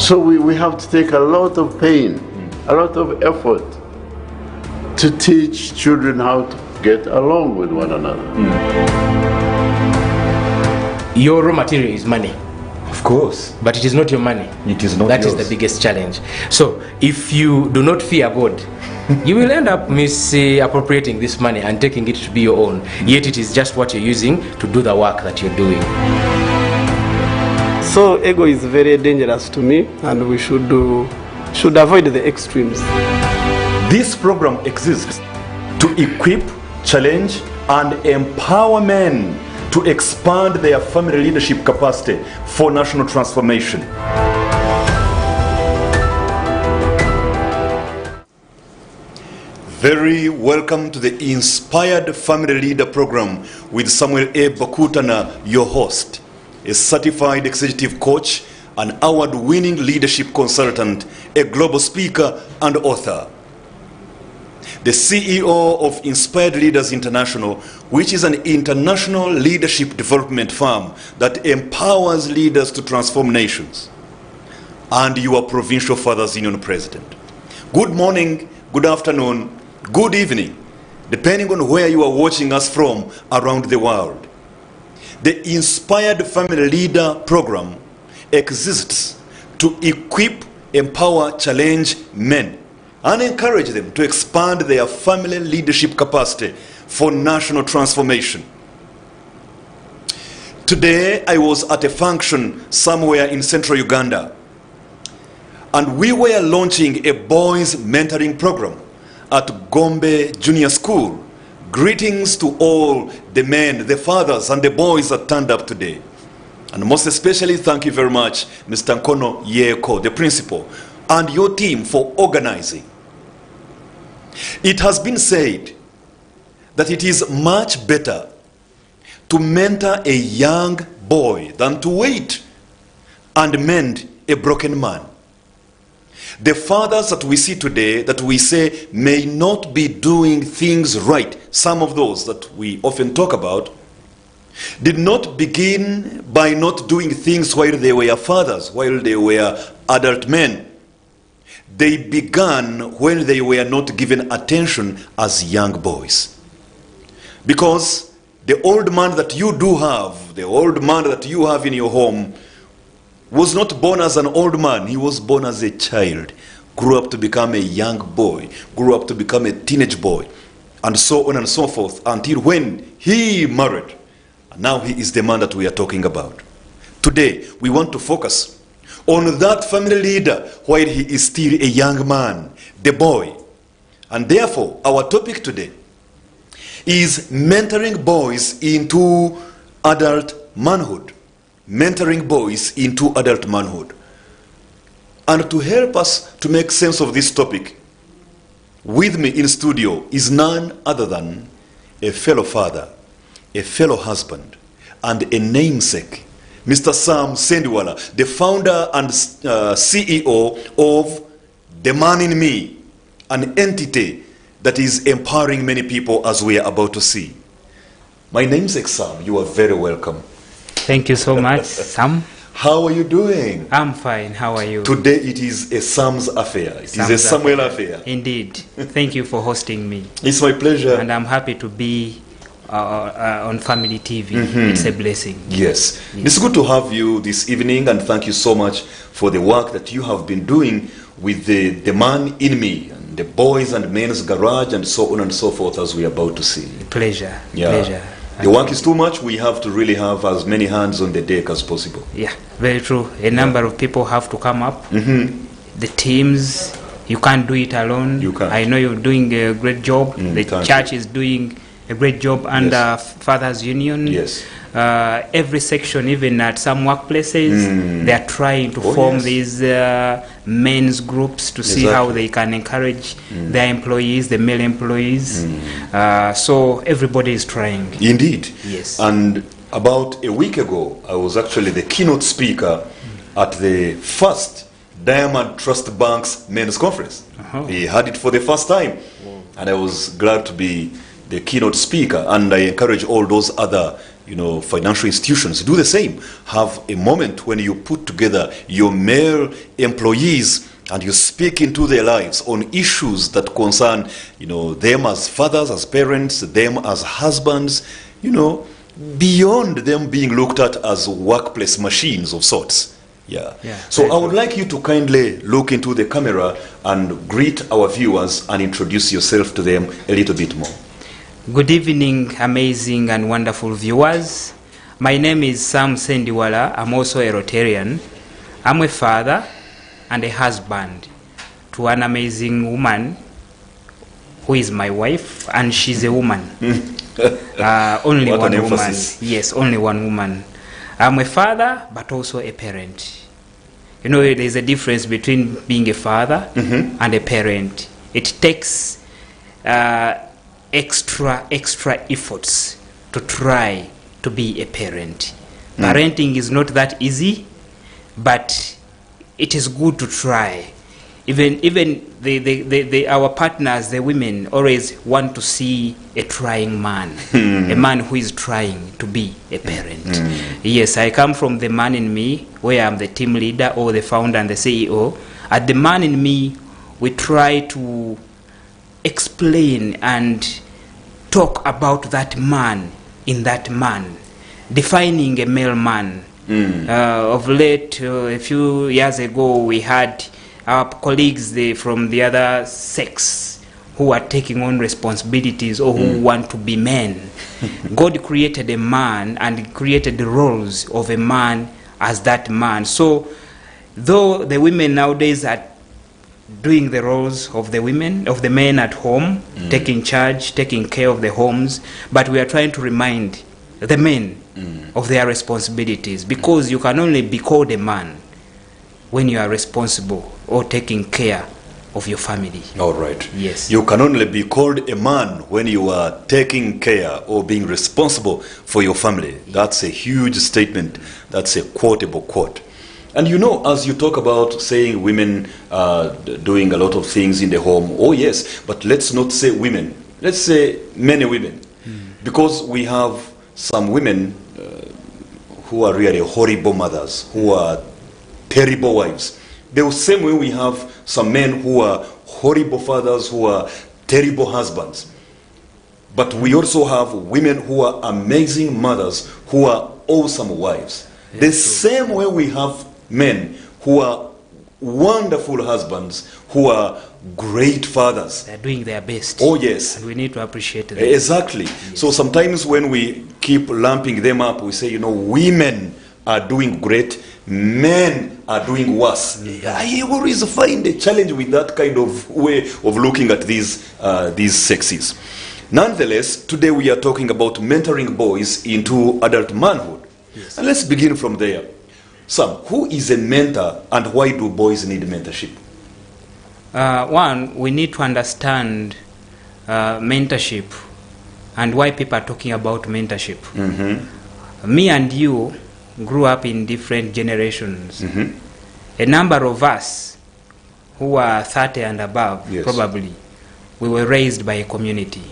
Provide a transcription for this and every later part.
So we have to take a lot of pain, a lot of effort to teach children how to get along with one another. Your raw material is money. Of course. But it is not your money. It is not That yours. is the biggest challenge. So if you do not fear God, you will end up misappropriating this money and taking it to be your own. Yet it is just what you're using to do the work that you're doing. So ego is very dangerous to me, and we should avoid the extremes. This program exists to equip, challenge, and empower men to expand their family leadership capacity for national transformation. Very welcome to the Inspired Family Leader Program with Samuel A. Bakutana, your host, a certified executive coach, an award-winning leadership consultant, a global speaker, and author. The CEO of Inspired Leaders International, which is an international leadership development firm that empowers leaders to transform nations. And your Provincial Fathers Union President. Good morning, good afternoon, good evening, depending on where you are watching us from around the world. The Inspired Family Leader Program exists to equip, empower, challenge men and encourage them to expand their family leadership capacity for national transformation. Today, I was at a function somewhere in central Uganda, and we were launching a boys mentoring program at Gombe Junior School. Greetings to all the men, the fathers, and the boys that turned up today. And most especially, thank you very much, Mr. Nkono Yeko, the principal, and your team for organizing. It has been said that it is much better to mentor a young boy than to wait and mend a broken man. The fathers that we see today, that we say may not be doing things right, some of those that we often talk about, did not begin by not doing things while they were fathers, while they were adult men. They began when they were not given attention as young boys. Because the old man that you do have, the old man that you have in your home, was not born as an old man. He was born as a child, grew up to become a young boy, grew up to become a teenage boy, and so on and so forth, until when he married. And now he is the man that we are talking about. Today, we want to focus on that family leader while he is still a young man, the boy. And therefore, our topic today is mentoring boys into adult manhood. Mentoring boys into adult manhood. And to help us to make sense of this topic, with me in studio is none other than a fellow father, a fellow husband, and a namesake, Mr. Sam Sendiwala, the founder and CEO of The Man in Me, an entity that is empowering many people as we are about to see. My namesake Sam, you are very welcome. Thank you so much, Sam. How are you doing? I'm fine. How are you? Today it is a Sam's affair. It is a Samuel affair. Indeed. Thank you for hosting me. It's my pleasure. And I'm happy to be on Family TV. It's a blessing. Yes. It's good to have you this evening, and thank you so much for the work that you have been doing with the Man in Me, and the Boys and Men's Garage, and so on and so forth, as we are about to see. Pleasure. Yeah. Pleasure. The work is too much. We have to really have as many hands on the deck as possible. Yeah, very true. A number of people have to come up. The teams, you can't do it alone. You can't. I know you're doing a great job. The church is doing a great job under Fathers Union. Yes. Every section, even at some workplaces, they are trying to form these men's groups to see how they can encourage their employees, the male employees. So everybody is trying. Indeed. Yes. And about a week ago, I was actually the keynote speaker at the first Diamond Trust Bank's men's conference. He had it for the first time. And I was glad to be the keynote speaker, and I encourage all those other financial institutions, do the same. Have a moment when you put together your male employees and you speak into their lives on issues that concern, them as fathers, as parents, them as husbands, beyond them being looked at as workplace machines of sorts. Yeah. So I would like you to kindly look into the camera and greet our viewers and introduce yourself to them a little bit more. Good evening, amazing and wonderful viewers. My name is Sam Sendiwala. I'm also a Rotarian. I'm a father and a husband to an amazing woman who is my wife, and she's a woman. Only one woman. Yes, only one woman. I'm a father, but also a parent. There's a difference between being a father and a parent. It takes extra efforts to try to be a parent. Parenting is not that easy, but it is good to try. Even our partners, the women, always want to see a trying man, a man who is trying to be a parent. Yes, I come from the man in me, where I'm the team leader or the founder and the CEO. At the man in me, we try to explain and talk about that man in that man, defining a male man. Of late, a few years ago, we had our colleagues from the other sex who are taking on responsibilities or who want to be men. God created a man and created the roles of a man as that man. So though the women nowadays are doing the roles of the women, of the men at home, taking charge, taking care of the homes, but we are trying to remind the men of their responsibilities, because you can only be called a man when you are responsible or taking care of your family. All right. Yes. You can only be called a man when you are taking care or being responsible for your family. That's a huge statement. That's a quotable quote. And as you talk about saying women doing a lot of things in the home, oh yes, but let's not say women. Let's say many women. Because we have some women who are really horrible mothers, who are terrible wives. The same way we have some men who are horrible fathers, who are terrible husbands. But we also have women who are amazing mothers, who are awesome wives. The same way we have men who are wonderful husbands, who are great fathers. They're doing their best. Oh yes. And we need to appreciate them. Exactly. Yes. So sometimes when we keep lumping them up, we say, women are doing great, men are doing worse. I always find a challenge with that kind of way of looking at these sexes. Nonetheless, today we are talking about mentoring boys into adult manhood. Yes. And let's begin from there. Sam, who is a mentor and why do boys need mentorship? One, we need to understand mentorship and why people are talking about mentorship. Me and you grew up in different generations. A number of us who are 30 and above, yes, probably, we were raised by a community.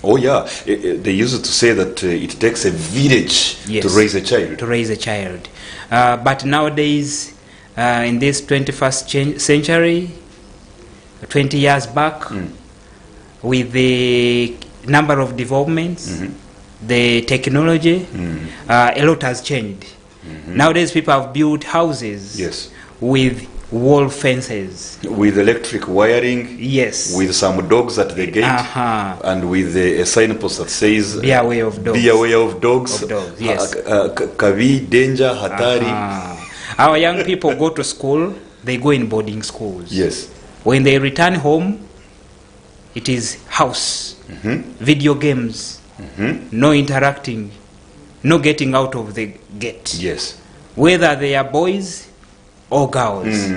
Oh yeah, they used to say that it takes a village, yes, to raise a child. To raise a child. But nowadays, in this 21st century, 20 years back, with the number of developments, the technology, a lot has changed. Nowadays, people have built houses, yes, with wall fences, with electric wiring, yes, with some dogs at the gate, and with a signpost that says "Be aware of dogs." Be aware of dogs. Of dogs, yes. Kavi, danger, hatari. Our young people go to school. They go in boarding schools. Yes. When they return home, it is house, video games, no interacting, no getting out of the gate. Yes. Whether they are boys or girls.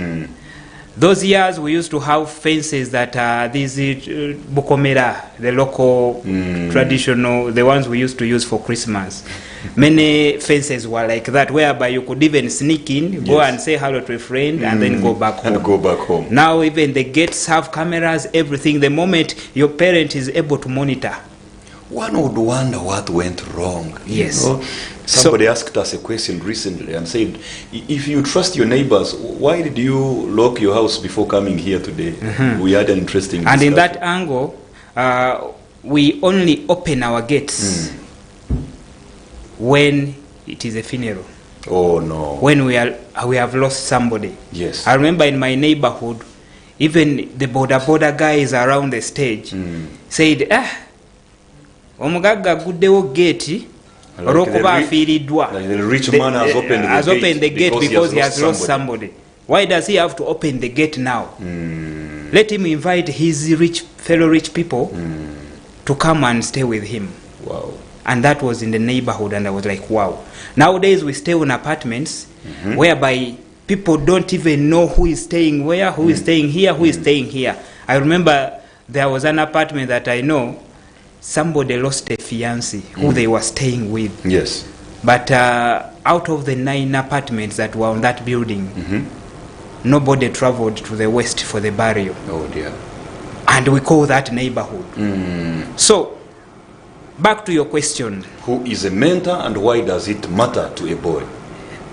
Those years we used to have fences that are these bukomera, the local traditional, the ones we used to use for Christmas. Many fences were like that, whereby you could even sneak in, go, yes, and say hello to a friend, and then go back home. And go back home. Now even the gates have cameras, everything. The moment your parent is able to monitor one would wonder what went wrong. Yes. You know? Somebody asked us a question recently and said, if you trust your neighbors, why did you lock your house before coming here today? We had an interesting discussion. And in that angle, we only open our gates when it is a funeral. Oh no. When we have lost somebody. Yes. I remember in my neighborhood, even the border guys around the stage said, omugagga guddewo gate olw'okuba afiiriddwa. Like the rich man has opened the gate because he has lost somebody. Why does he have to open the gate now? Let him invite his fellow rich people to come and stay with him. Wow. And that was in the neighborhood, and I was like, wow. Nowadays we stay in apartments whereby people don't even know who is staying where, who is staying here, who is staying here. I remember there was an apartment that I know, somebody lost a fiancé who they were staying with. Yes. But out of the 9 apartments that were on that building, nobody traveled to the west for the burial. Oh dear. And we call that neighborhood. So, back to your question. Who is a mentor and why does it matter to a boy?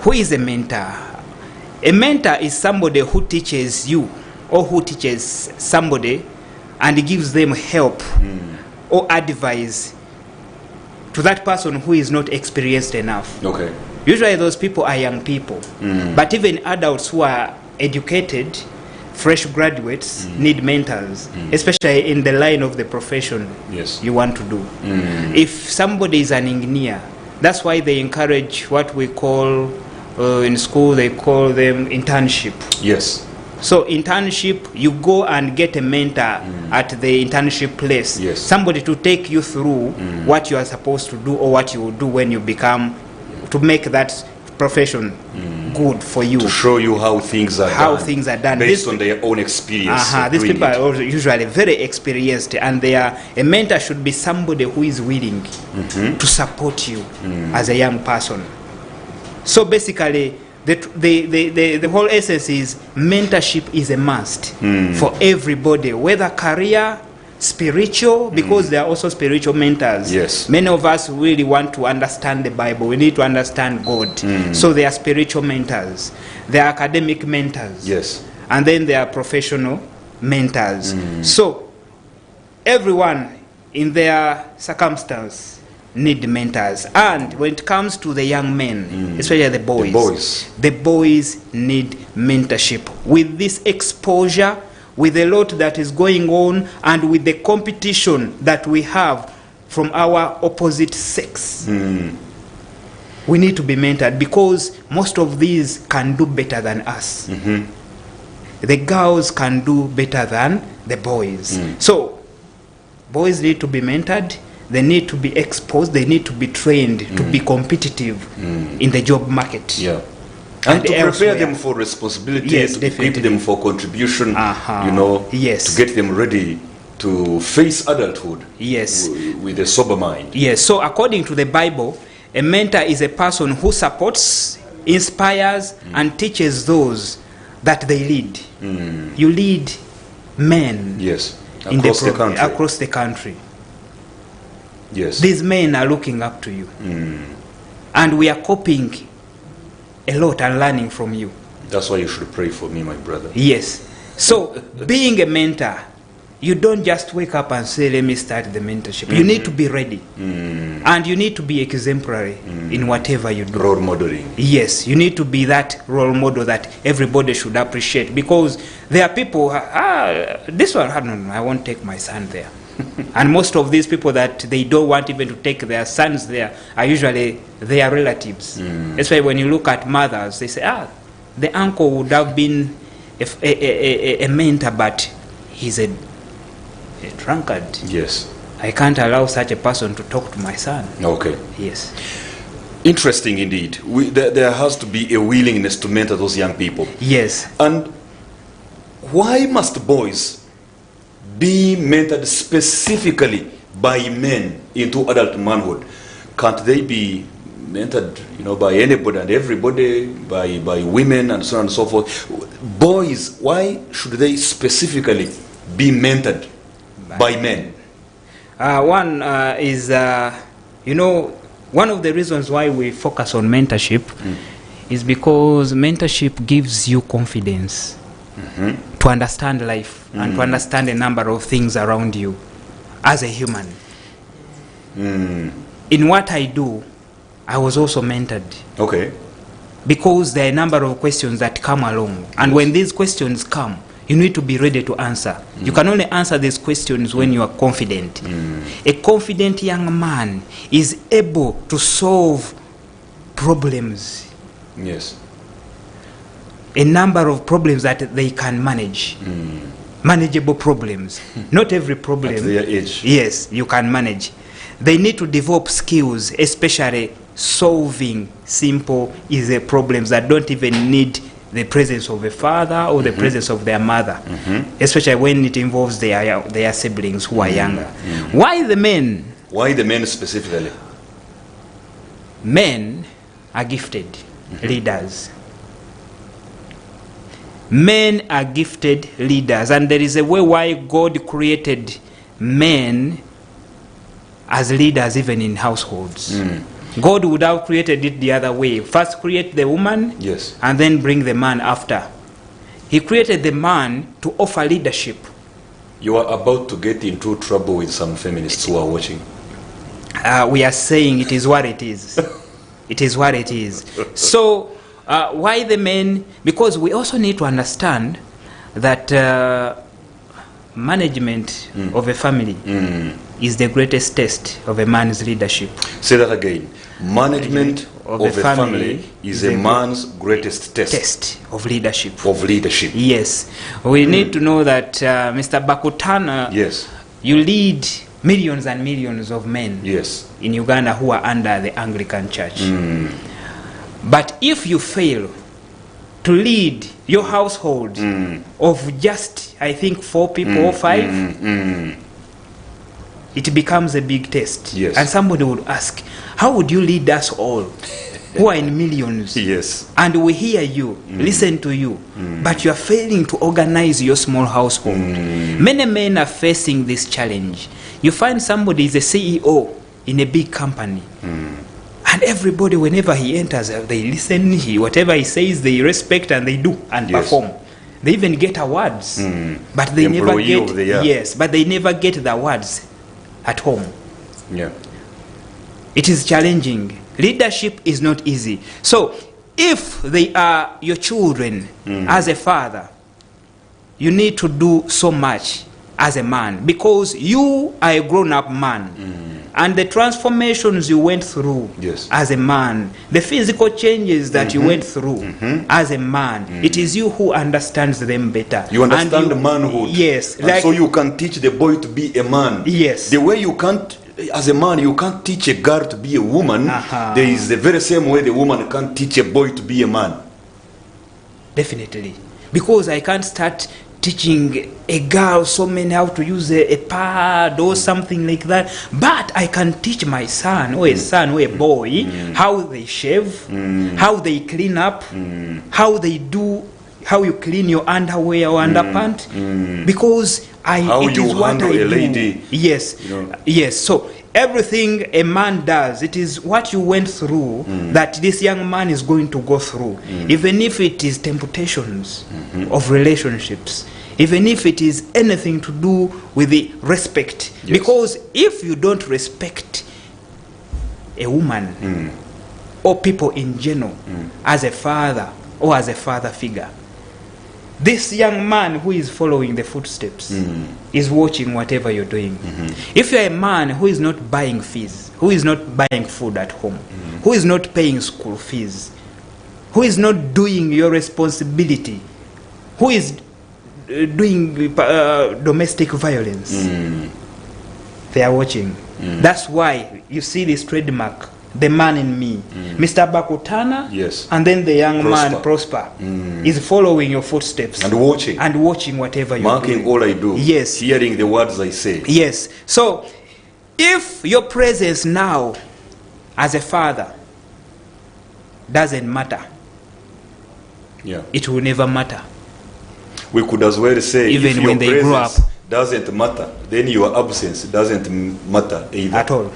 Who is a mentor? A mentor is somebody who teaches you or who teaches somebody and gives them help or advice to that person who is not experienced enough. Okay. Usually those people are young people. But even adults who are educated, fresh graduates, need mentors, especially in the line of the profession you want to do. If somebody is an engineer, that's why they encourage what we call, in school they call them internship. Yes. So internship, you go and get a mentor at the internship place. Yes. Somebody to take you through what you are supposed to do or what you will do when you become, to make that profession good for you. To show you how things are done. Based on their own experience. These people are also usually very experienced, and a mentor should be somebody who is willing to support you as a young person. So basically, the whole essence is mentorship is a must for everybody, whether career, spiritual, because there are also spiritual mentors. Yes. Many of us really want to understand the Bible. We need to understand God. So there are spiritual mentors. There are academic mentors. Yes. And then there are professional mentors. So everyone in their circumstance need mentors. And when it comes to the young men, especially the boys need mentorship. With this exposure, with a lot that is going on, and with the competition that we have from our opposite sex, we need to be mentored, because most of these can do better than us. The girls can do better than the boys. So boys need to be mentored. They need to be exposed. They need to be trained to be competitive in the job market. Yeah. And to prepare them for responsibility, to equip them for contribution, to get them ready to face adulthood with a sober mind. Yes, so according to the Bible, a mentor is a person who supports, inspires, and teaches those that they lead. You lead men across the country. Yes. These men are looking up to you. And we are copying a lot and learning from you. That's why you should pray for me, my brother. Yes. So, being a mentor, you don't just wake up and say, let me start the mentorship. You need to be ready. And you need to be exemplary in whatever you do. Role modeling. Yes, you need to be that role model that everybody should appreciate. Because there are people, this one, no, I won't take my son there. And most of these people that they don't want even to take their sons there are usually their relatives. Especially when you look at mothers, they say, the uncle would have been a mentor, but he's a drunkard. Yes. I can't allow such a person to talk to my son. Okay. Yes. Interesting indeed. There has to be a willingness to mentor those young people. Yes. And why must boys be mentored specifically by men into adult manhood? Can't they be mentored, by anybody and everybody, by women and so on and so forth? Boys, why should they specifically be mentored by men? One is, one of the reasons why we focus on mentorship is because mentorship gives you confidence to understand life and to understand a number of things around you as a human. In what I do, I was also mentored. Okay. Because there are a number of questions that come along. And when these questions come, you need to be ready to answer. You can only answer these questions when you are confident. A confident young man is able to solve problems. Yes. A number of problems that they can manage. Manageable problems. Not every problem. At their age. Yes, you can manage. They need to develop skills, especially solving simple, easy problems that don't even need the presence of a father or the presence of their mother, especially when it involves their siblings who are younger. Why the men? Why the men specifically? Men are gifted leaders. Men are gifted leaders, and there is a way why God created men as leaders even in households. God would have created it the other way. First create the woman, yes, and then bring the man after. He created the man to offer leadership. You are about to get into trouble with some feminists who are watching. We are saying it is what it is. It is what it is. So why the men? Because we also need to understand that management of a family is the greatest test of a man's leadership. Say that again. Management of a family is a man's greatest test of leadership. Of leadership. Yes. We need to know that, Mr. Bakutana, yes, you lead millions and millions of men, yes, in Uganda who are under the Anglican Church. But if you fail to lead your household of just, I think, 4 people or 5, it becomes a big test. Yes. And somebody would ask, how would you lead us all who are in millions? Yes. And we hear you, listen to you, but you are failing to organize your small household. Many men are facing this challenge. You find somebody is a CEO in a big company, and everybody, whenever he enters, they listen, whatever he says, they respect and they do and perform. They even get awards, but they never get but they never get the awards at home. Yeah. It is challenging. Leadership is not easy. So if they are your children, as a father, you need to do so much as a man, because you are a grown-up man. And the transformations you went through as a man, the physical changes that you went through as a man, it is you who understands them better. You understand the manhood. Yes. And so you can teach the boy to be a man. Yes. The way you can't, as a man, you can't teach a girl to be a woman. There is the very same way the woman can't teach a boy to be a man. Definitely. Because I can't start teaching a girl so many how to use a pad or something like that, but I can teach my son or a son or a boy how they shave, how they clean up, how you clean your underwear or underpant, because it is what I do. Lady. Yes, yes. So everything a man does, it is what you went through that this young man is going to go through, even if it is temptations of relationships, even if it is anything to do with the respect. Because if you don't respect a woman or people in general as a father or as a father figure, this young man who is following the footsteps is watching whatever you're doing. If you're a man who is not buying fees, who is not buying food at home, who is not paying school fees, who is not doing your responsibility, who is doing domestic violence, they are watching. That's why you see this trademark, the man in me, Mr. Bakutana, and then the young man Prosper is following your footsteps and watching whatever you do, marking all I do, hearing the words I say. Yes. So if your presence now as a father doesn't matter, it will never matter. We could as well say, even if when they grow up, doesn't matter, then your absence doesn't matter either. At all.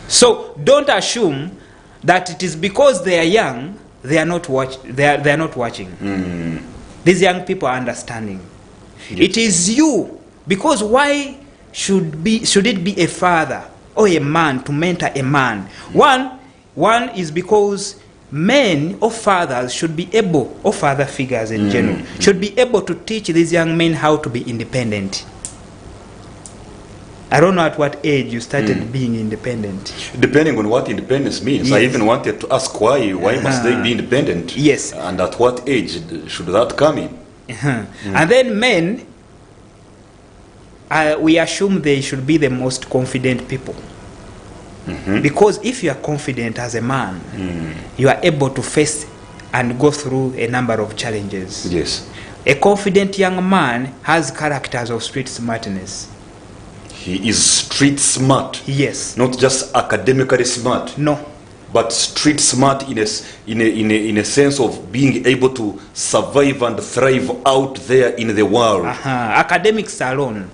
So don't assume that it is because they are young, they are not watching. These young people are understanding. Yes. It is you, because why should it be a father or a man to mentor a man? One is because men or fathers should be able, or father figures in general, should be able to teach these young men how to be independent. I don't know at what age you started being independent. Depending on what independence means. Yes. I even wanted to ask why must they be independent? Yes. And at what age should that come in? And then men, we assume they should be the most confident people. Because if you are confident as a man, you are able to face and go through a number of challenges. Yes. A confident young man has characters of street smartness. He is street smart. Yes. Not just academically smart. No. But street smart in a sense of being able to survive and thrive out there in the world. Academics alone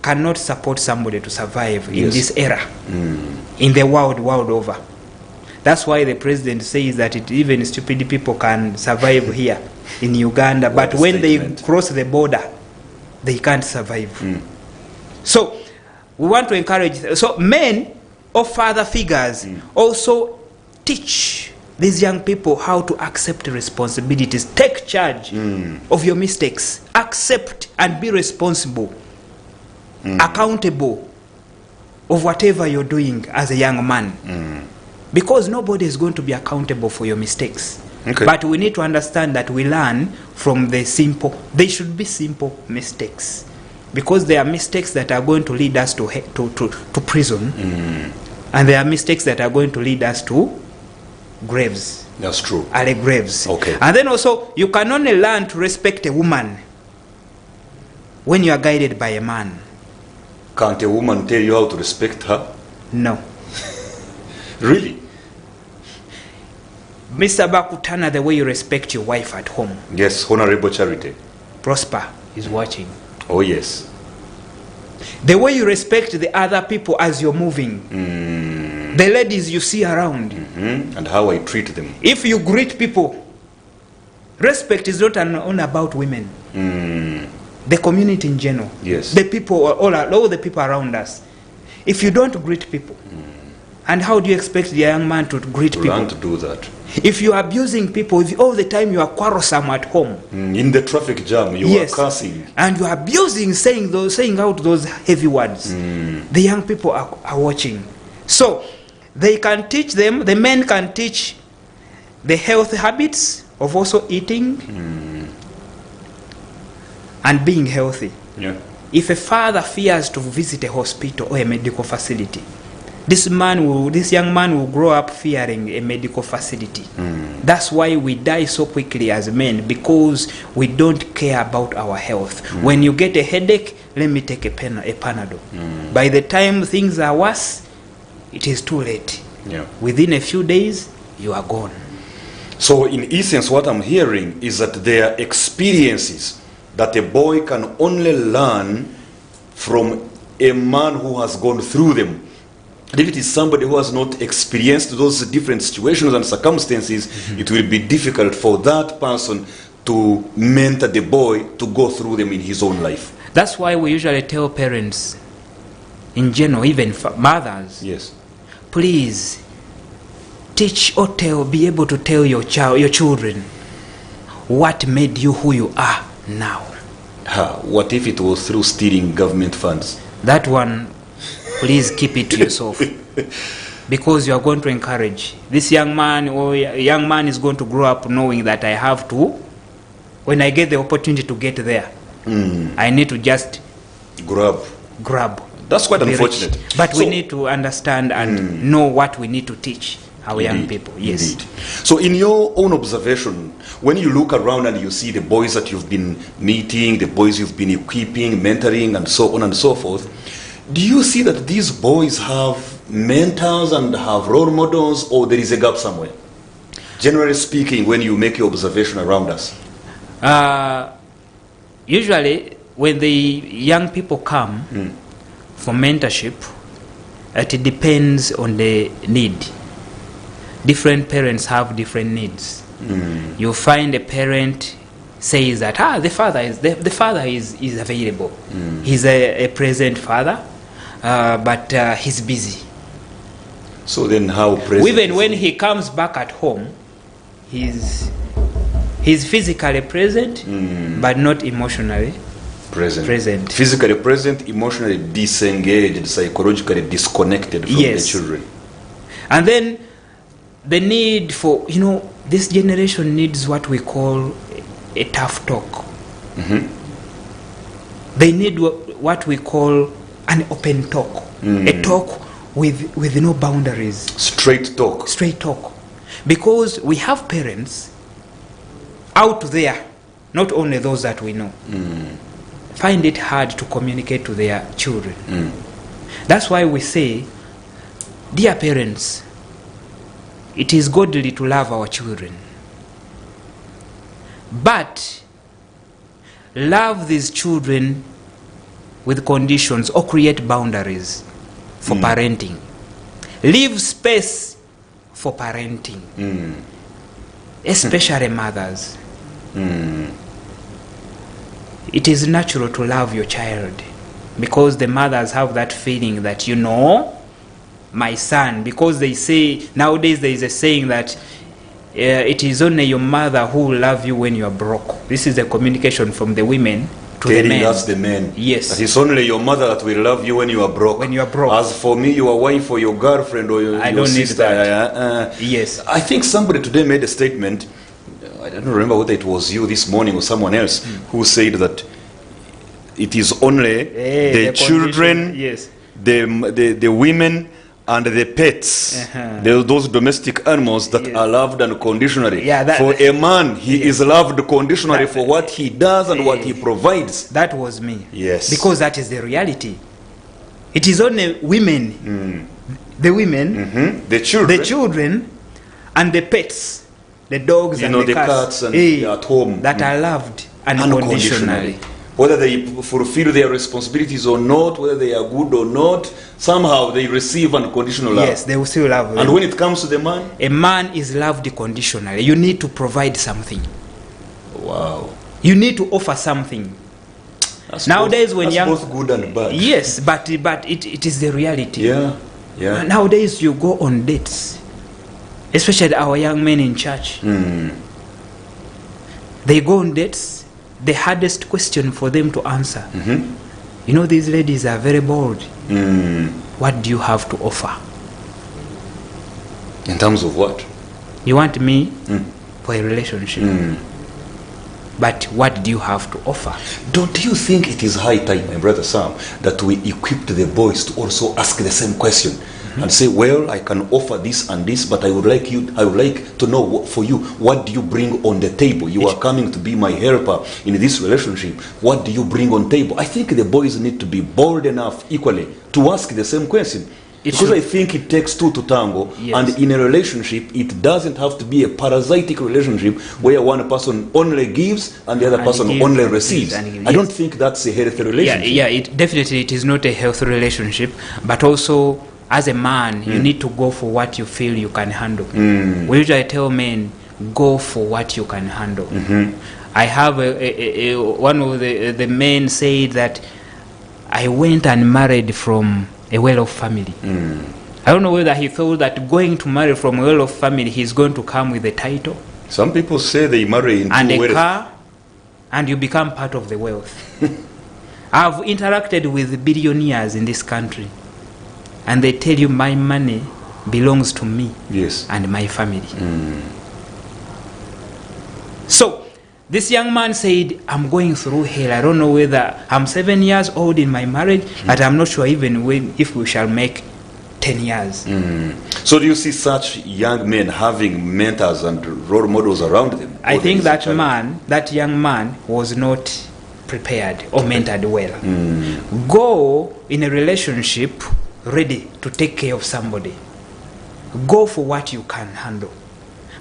cannot support somebody to survive in this era, in the world over. That's why the president says that even stupid people can survive here in Uganda, but when they cross the border, they can't survive. So we want to encourage, so men or father figures also teach these young people how to accept responsibilities. Take charge of your mistakes. Accept and be responsible, accountable of whatever you're doing as a young man. Because nobody is going to be accountable for your mistakes. Okay. But we need to understand that we learn from the simple, they should be simple mistakes. Because there are mistakes that are going to lead us to prison. And there are mistakes that are going to lead us to graves. That's true. Early graves. Okay. And then also, you can only learn to respect a woman when you are guided by a man. Can't a woman tell you how to respect her? No. Really? Mr. Bakutana, the way you respect your wife at home. Yes, Honorable Charity. Prosper is watching. Oh, yes. The way you respect the other people as you're moving. The ladies you see around. And how I treat them. If you greet people, respect is not only about women. The community in general. Yes. The people, all the people around us. If you don't greet people, and how do you expect the young man to greet people? Learn to do that. If you are abusing people, if all the time you are quarrelsome at home. In the traffic jam, you are cursing. And you are abusing, saying out those heavy words. The young people are watching. So, they can teach them, the men can teach the health habits of also eating and being healthy. Yeah. If a father fears to visit a hospital or a medical facility, this young man will grow up fearing a medical facility. That's why we die so quickly as men, because we don't care about our health. When you get a headache, let me take a Panadol. By the time things are worse, it is too late. Yeah. Within a few days, you are gone. So in essence, what I'm hearing is that there are experiences that a boy can only learn from a man who has gone through them. And if it is somebody who has not experienced those different situations and circumstances, it will be difficult for that person to mentor the boy to go through them in his own life. That's why we usually tell parents, in general, even mothers, Yes. please teach or be able to tell your children what made you who you are now. What if it was through stealing government funds? That one, please keep it to yourself. Because you are going to encourage. This young man or young man is going to grow up knowing that I have to, when I get the opportunity to get there, I need to just grab. That's quite unfortunate. But we need to understand and know what we need to teach our young people. Yes. Indeed. So in your own observation, when you look around and you see the boys that you've been meeting, the boys you've been equipping, mentoring, and so on and so forth, do you see that these boys have mentors and have role models, or there is a gap somewhere? Generally speaking, when you make your observation around us. Usually, when the young people come for mentorship, it depends on the need. Different parents have different needs. You find a parent says that the father is available. He's a present father, but he's busy. So then how present? Even when he comes back at home, he's physically present, but not emotionally present. Physically present, emotionally disengaged, psychologically disconnected from the children. And then the need for, this generation needs what we call a tough talk. They need what we call an open talk, a talk with no boundaries. Straight talk. Because we have parents out there, not only those that we know, find it hard to communicate to their children. That's why we say, dear parents, it is godly to love our children, but love these children with conditions or create boundaries for parenting. Leave space for parenting, especially mothers. It is natural to love your child because the mothers have that feeling that, my son, because they say, nowadays there is a saying that it is only your mother who will love you when you are broke. This is a communication from the women to the men. Telling us the men. Yes. That it's only your mother that will love you when you are broke. When you are broke. As for me, your wife or your girlfriend or your sister. I don't need that. Yes. I think somebody today made a statement, I don't remember whether it was you this morning or someone else, who said that it is only the children, the women, and the pets, those domestic animals that are loved unconditionally. For a man, he is loved conditionally for what he does and what he provides. That was me. Yes. Because that is the reality. It is only women, the women, the children, and the pets, the dogs and the cats and at home, that are loved unconditionally. Whether they fulfill their responsibilities or not, whether they are good or not, somehow they receive unconditional love. Yes, they will still love them. And when it comes to the man? A man is loved conditionally. You need to provide something. Wow. You need to offer something. Nowadays when young... both good and bad. Yes, but it is the reality. Yeah. Nowadays you go on dates, especially our young men in church. They go on dates. The hardest question for them to answer. These ladies are very bold. What do you have to offer? In terms of what? You want me for a relationship. But what do you have to offer? Don't you think it is high time, my brother Sam, that we equip the boys to also ask the same question? And say, well, I can offer this and this, but I would like to know for you, what do you bring on the table? You are coming to be my helper in this relationship. What do you bring on table? I think the boys need to be bold enough equally to ask the same question. Because I think it takes two to tango, and in a relationship, it doesn't have to be a parasitic relationship where one person only gives and the other person only receives. I don't think that's a healthy relationship. Definitely it is not a healthy relationship, but also as a man, you need to go for what you feel you can handle. We usually tell men, go for what you can handle. I have one of the men said that I went and married from a well-off family. I don't know whether he thought that going to marry from a well-off family, he's going to come with a title. Some people say they marry into and a car, and you become part of the wealth. I've interacted with billionaires in this country, and they tell you my money belongs to me and my family. So this young man said, I'm going through hell. I don't know whether I'm 7 years old in my marriage, but I'm not sure even if we shall make 10 years. So do you see such young men having mentors and role models around them? I think that young man was not prepared or mentored well. Go in a relationship ready to take care of somebody. Go for what you can handle.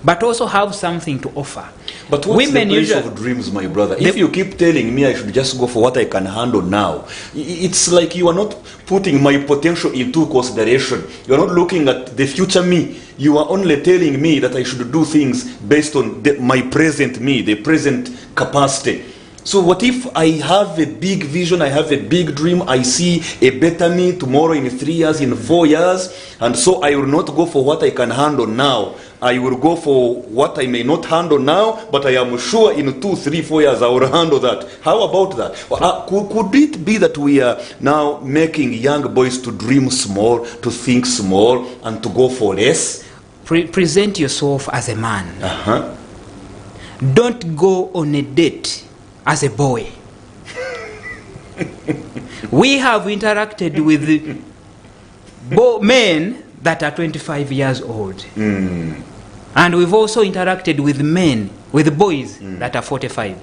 but also have something to offer. But what's the place of dreams, my brother? If you keep telling me I should just go for what I can handle now, it's like you are not putting my potential into consideration. You are not looking at the future me. You are only telling me that I should do things based on my present me, the present capacity. So what if I have a big vision, I have a big dream, I see a better me tomorrow, in 3 years, in 4 years, and so I will not go for what I can handle now. I will go for what I may not handle now, but I am sure in 2, 3, 4 years I will handle that. How about that? Could it be that we are now making young boys to dream small, to think small, and to go for less? Present yourself as a man. Uh-huh. Don't go on a date as a boy. We have interacted with men that are 25 years old. And we've also interacted with boys that are 45.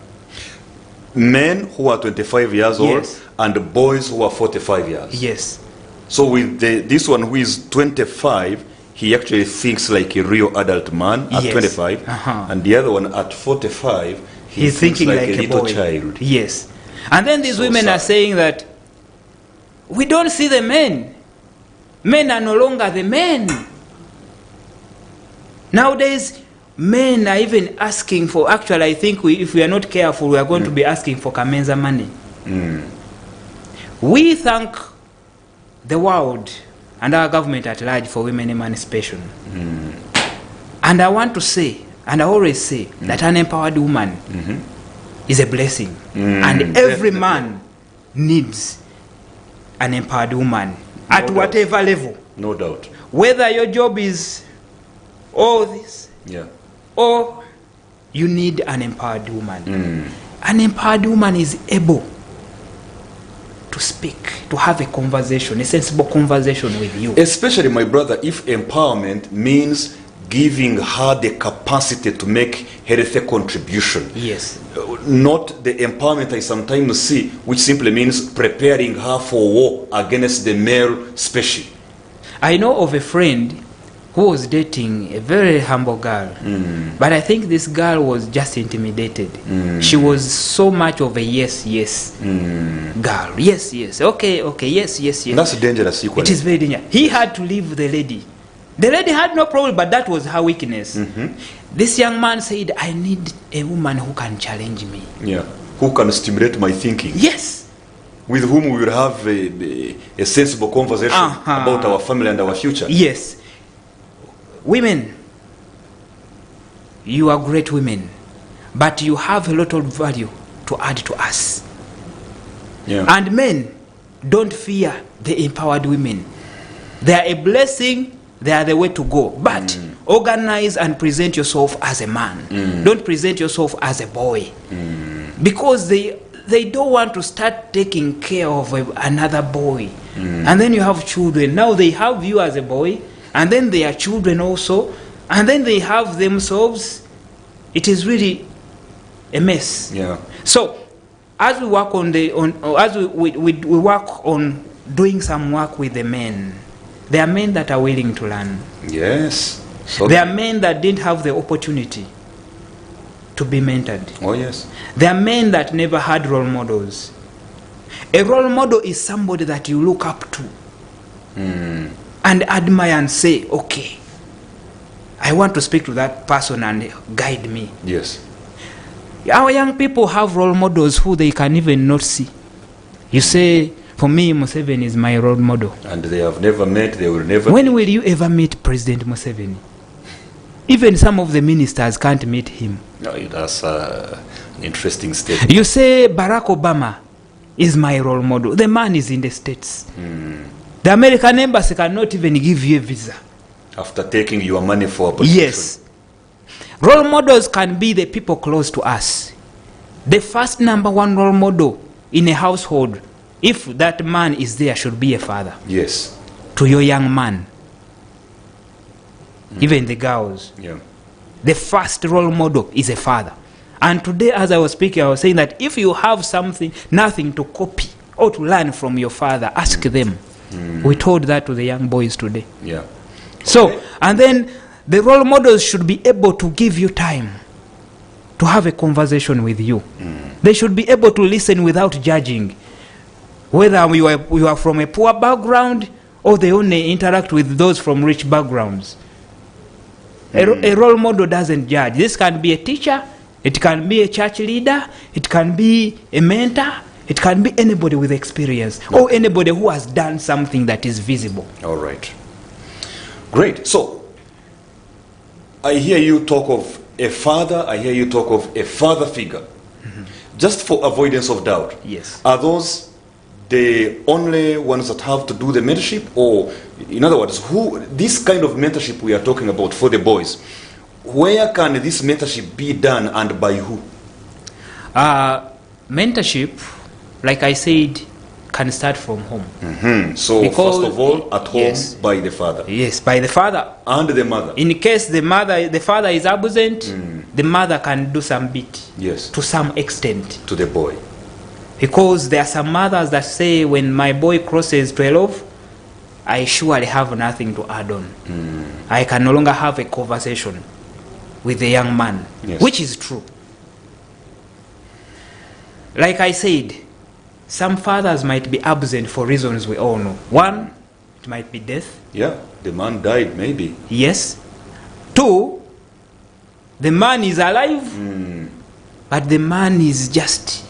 Men who are 25 years old, yes, and boys who are 45 years. Yes. So with this one who is 25, he actually thinks like a real adult man at yes, 25. And the other one at 45, he's thinking like a little boy. child. Yes. And then these women are saying that we don't see the men. Men are no longer the men. Nowadays, men are even asking for, actually I think if we are not careful, we are going to be asking for Kamenza money. We thank the world and our government at large for women emancipation. And I want to say, and I always say, that an empowered woman is a blessing. And every man needs an empowered woman at whatever level. No doubt. Whether your job is all this, or you need an empowered woman. An empowered woman is able to speak, to have a conversation, a sensible conversation with you. Especially, my brother, if empowerment means giving her the capacity to make healthy contribution. Yes. Not the empowerment I sometimes see, which simply means preparing her for war against the male species. I know of a friend who was dating a very humble girl, but I think this girl was just intimidated. She was so much of a yes girl. Yes, okay, yes. That's dangerous. Equally. It is very dangerous. He had to leave the lady. The lady had no problem, but that was her weakness. This young man said, I need a woman who can challenge me. Yeah, who can stimulate my thinking. Yes. With whom we will have a sensible conversation about our family and our future. Yes. Women, you are great women, but you have a lot of value to add to us. Yeah. And men, don't fear the empowered women. They are a blessing, they are the way to go. But organize and present yourself as a man. Don't present yourself as a boy. Because they don't want to start taking care of another boy. And then you have children. Now they have you as a boy, and then they are children also, and then they have themselves. It is really a mess. Yeah. So as we work we work on doing some work with the men, there are men that are willing to learn. Yes. So there are men that didn't have the opportunity to be mentored. Oh yes. There are men that never had role models. A role model is somebody that you look up to and admire and say, okay, I want to speak to that person and guide me. Yes. Our young people have role models who they can even not see. You say, for me, Museveni is my role model. And they have never met, they will never When will you ever meet President Museveni? Even some of the ministers can't meet him. No, that's an interesting statement. You say Barack Obama is my role model. The man is in the States. The American embassy cannot even give you a visa. After taking your money for a position. Yes. Role models can be the people close to us. The first number one role model in a household, if that man is there, should be a father. Yes. To your young man. Even the girls. Yeah. The first role model is a father. And today, as I was speaking, I was saying that if you have nothing to copy or to learn from your father, ask them. We told that to the young boys today. Yeah. So, and then the role models should be able to give you time to have a conversation with you. They should be able to listen without judging, whether you are from a poor background or they only interact with those from rich backgrounds. A role model doesn't judge. This can be a teacher, it can be a church leader, it can be a mentor, it can be anybody with experience, or anybody who has done something that is visible. All right. Great. So, I hear you talk of a father, I hear you talk of a father figure. Just for avoidance of doubt. Yes. Are those the only ones that have to do the mentorship? Or, in other words, who this kind of mentorship we are talking about for the boys, where can this mentorship be done and by who? Mentorship, like I said, can start from home. So, Because- first of all, at home, yes. by the father. Yes, by the father. And the mother. In case the father is absent, the mother can do some bit Yes. to some extent. To the boy. Because there are some mothers that say, when my boy crosses 12, I surely have nothing to add on. I can no longer have a conversation with the young man, Yes. which is true. Like I said, some fathers might be absent for reasons we all know. One, it might be death. Yeah. The man died, maybe. Yes. Two, the man is alive, but the man is just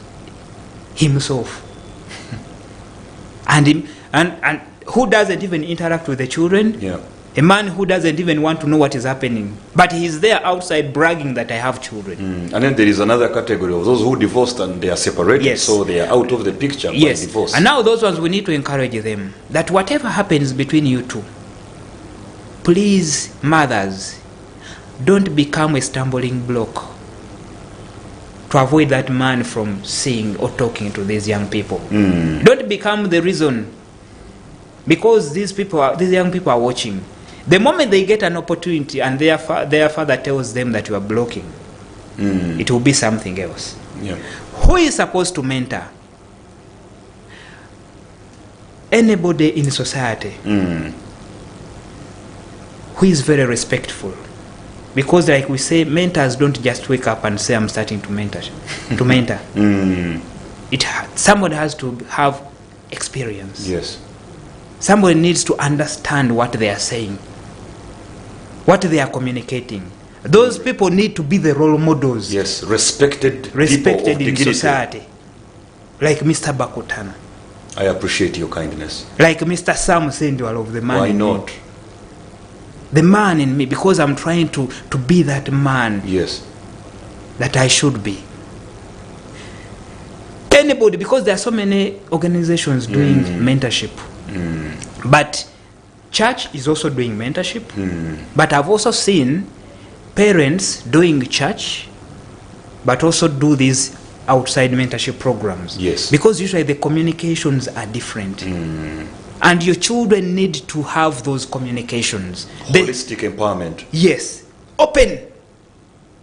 himself. and who doesn't even interact with the children? Yeah. A man who doesn't even want to know what is happening, but he's there outside bragging that I have children. And then there is another category of those who divorced and they are separated, Yes. so they are out of the picture by Yes. divorce. And now those ones, we need to encourage them that whatever happens between you two, please, mothers, don't become a stumbling block to avoid that man from seeing or talking to these young people. Don't become the reason, because these young people are watching. The moment they get an opportunity and their father tells them that you are blocking, it will be something else. Yeah. Who is supposed to mentor? Anybody in society who is very respectful. Because like we say, mentors don't just wake up and say, I'm starting to mentor. Somebody has to have experience. Yes. Somebody needs to understand what they are saying, what they are communicating. Those people need to be the role models. Yes, respected people of Respected in dignity. society. Like Mr. Bakutana. I appreciate your kindness. Like Mr. Sam Sendwal of the man. Why in not? Me. The man in me, because I'm trying to be that man Yes. that I should be. Anybody, because there are so many organizations doing mentorship. But church is also doing mentorship. But I've also seen parents doing church, but also do these outside mentorship programs. Yes. Because usually the communications are different. And your children need to have those communications. Holistic empowerment. Yes. Open.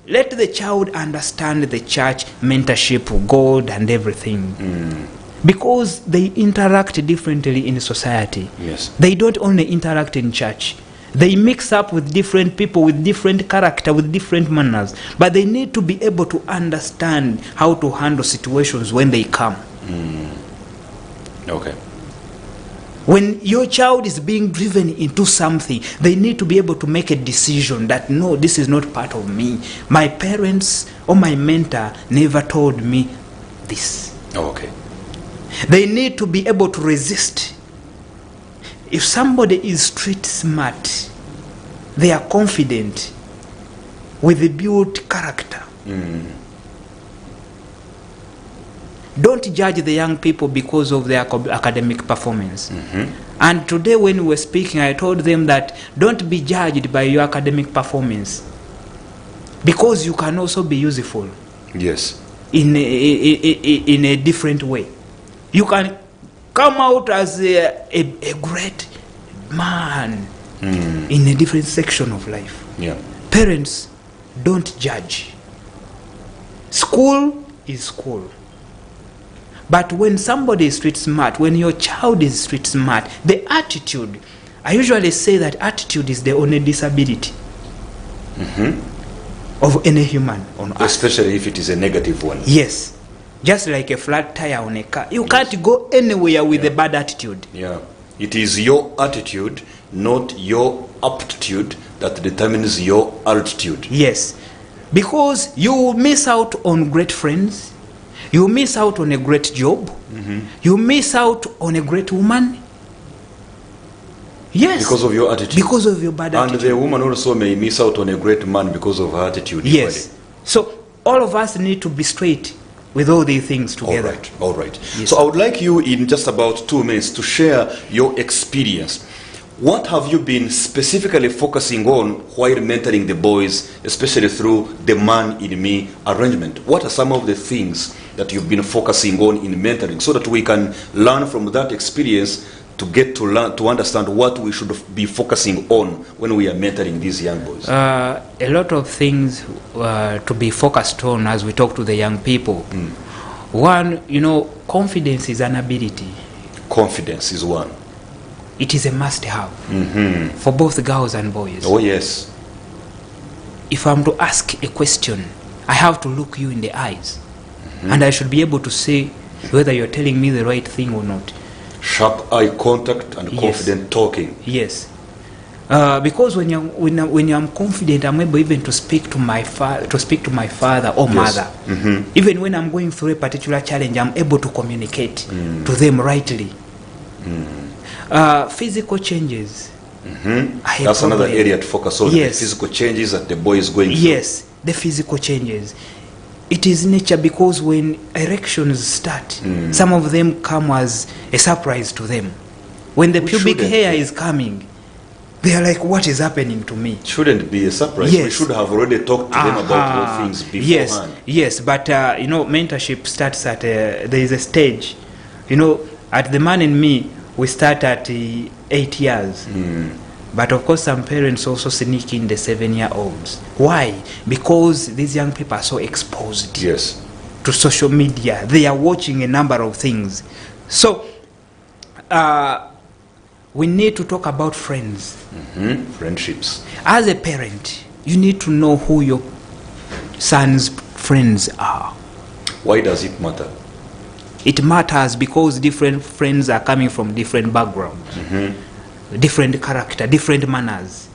Let the child understand the church, mentorship, God, and everything. Because they interact differently in society. Yes. They don't only interact in church. They mix up with different people, with different character, with different manners. But they need to be able to understand how to handle situations when they come. Okay. When your child is being driven into something, they need to be able to make a decision that, no, this is not part of me. My parents or my mentor never told me this. Okay. They need to be able to resist. If somebody is street smart, they are confident with a built character. Don't judge the young people because of their academic performance. And today when we were speaking, I told them that don't be judged by your academic performance, because you can also be useful. Yes. In a different way. You can come out as a great man in a different section of life. Yeah. Parents, don't judge. School is school. But when somebody is street smart, when your child is street smart, the attitude, I usually say that attitude is the only disability. of any human on earth. Especially if it is a negative one. Yes. Just like a flat tire on a car. You can't go anywhere with a bad attitude. Yeah. It is your attitude, not your aptitude, that determines your altitude. Yes. Because you will miss out on great friends. You miss out on a great job. You miss out on a great woman. Yes. Because of your attitude. Because of your bad attitude. And the woman also may miss out on a great man because of her attitude. Yes. Equally. So all of us need to be straight with all these things together. All right. Yes. So I would like you in just about 2 minutes to share your experience. What have you been specifically focusing on while mentoring the boys, especially through the Man in Me arrangement? What are some of the things that you've been focusing on in mentoring so that we can learn from that experience to get to learn to understand what we should be focusing on when we are mentoring these young boys? A lot of things to be focused on as we talk to the young people. One, confidence is an ability. Confidence is one. It is a must-have for both girls and boys. Oh yes. If I'm to ask a question, I have to look you in the eyes, and I should be able to say whether you're telling me the right thing or not. Sharp eye contact and confident talking. Yes. Because when I'm confident, I'm able even to speak to my father or mother. Even when I'm going through a particular challenge, I'm able to communicate to them rightly. Physical changes. That's another area to focus on. Yes. The physical changes that the boy is going through. Yes, the physical changes. It is nature, because when erections start, some of them come as a surprise to them. When the pubic hair is coming, they are like, what is happening to me? Shouldn't be a surprise. Yes. We should have already talked to them about those things beforehand. Yes, but mentorship starts at there is a stage. At the Man in Me, we start at 8 years. But of course, some parents also sneak in the 7-year-olds. Why? Because these young people are so exposed to social media. They are watching a number of things. So, we need to talk about friends. Friendships. As a parent, you need to know who your son's friends are. Why does it matter? It matters because different friends are coming from different backgrounds. Different character, different manners.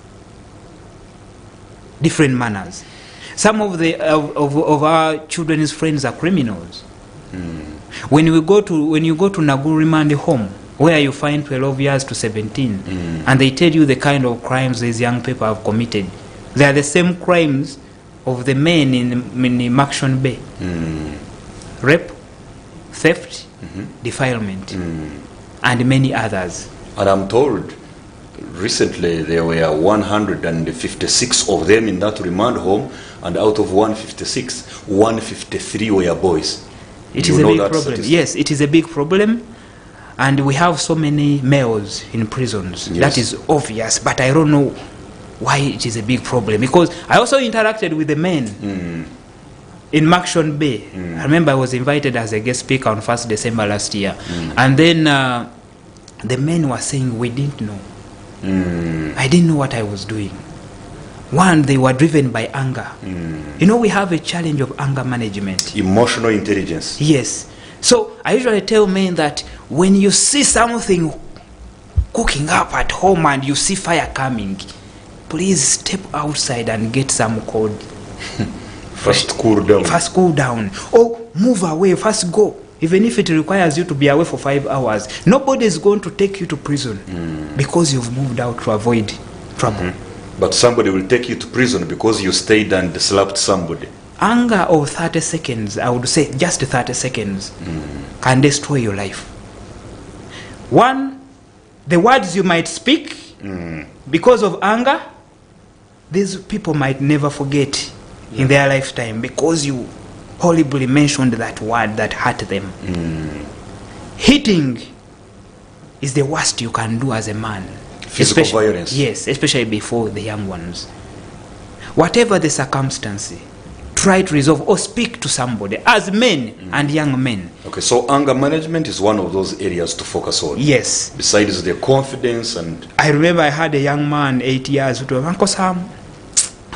Some of our children's friends are criminals. When you go to Naguru Remand Home, where you find 12 years to 17, and they tell you the kind of crimes these young people have committed, they are the same crimes of the men in Maction Bay. Rape, theft, defilement, and many others. And I'm told recently there were 156 of them in that remand home, and out of 156, 153 were boys. It is a big problem. Yes, it is a big problem. And we have so many males in prisons. That is obvious, but I don't know why it is a big problem. Because I also interacted with the men in Maction Bay. I remember I was invited as a guest speaker on 1st December last year. And then the men were saying, we didn't know. I didn't know what I was doing. One, they were driven by anger. We have a challenge of anger management. Emotional intelligence. Yes. So I usually tell men that when you see something cooking up at home and you see fire coming, please step outside and get some cold. First cool down. Or move away, first go. Even if it requires you to be away for 5 hours. Nobody is going to take you to prison because you've moved out to avoid trouble. But somebody will take you to prison because you stayed and slapped somebody. Anger of 30 seconds, I would say just 30 seconds, can destroy your life. One, the words you might speak because of anger, these people might never forget in their lifetime because you horribly mentioned that word that hurt them. Hitting is the worst you can do as a man. Physical violence. Yes, especially before the young ones. Whatever the circumstance, try to resolve or speak to somebody as men and young men. Okay, so anger management is one of those areas to focus on. Yes. Besides the confidence and... I remember I had a young man, 8 years, who told me, Uncle Sam,